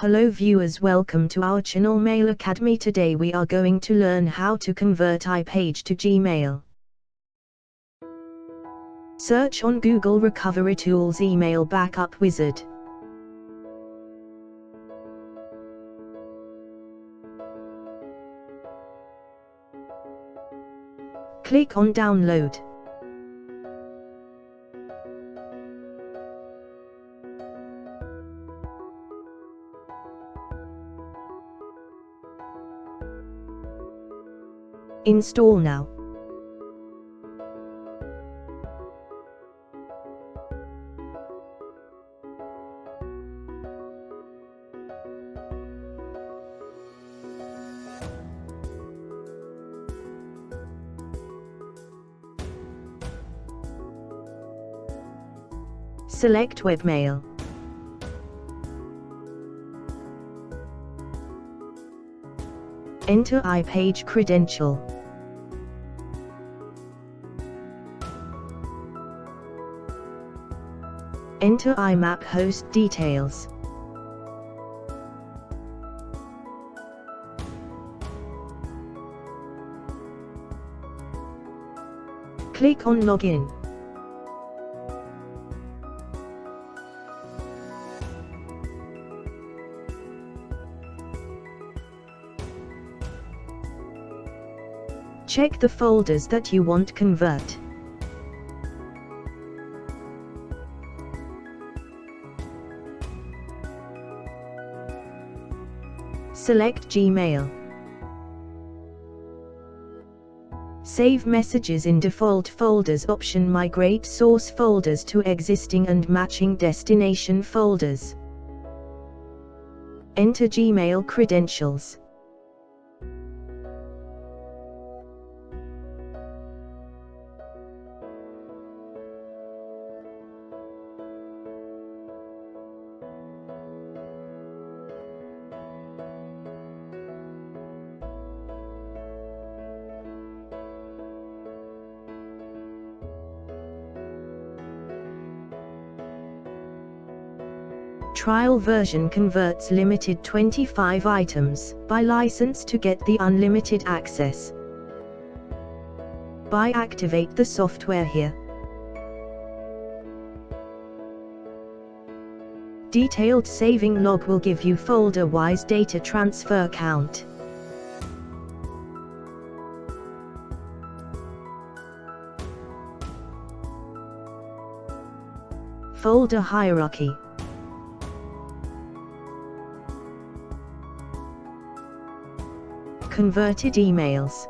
Hello viewers, welcome to our channel Mail Academy. Today we are going to learn how to convert iPage to Gmail. Search on Google Recovery Tools Email Backup Wizard. Click on Download. Install now. Select Webmail. Enter iPage credential. Enter IMAP host details. Click on Login. Check the folders that you want to convert. Select Gmail. Save messages in default folders option. Migrate source folders to existing and matching destination folders. Enter Gmail credentials. Trial version converts limited 25 items. Buy license to get the unlimited access. Buy activate the software here. Detailed saving log will give you folder-wise data transfer count. Folder hierarchy. Converted emails.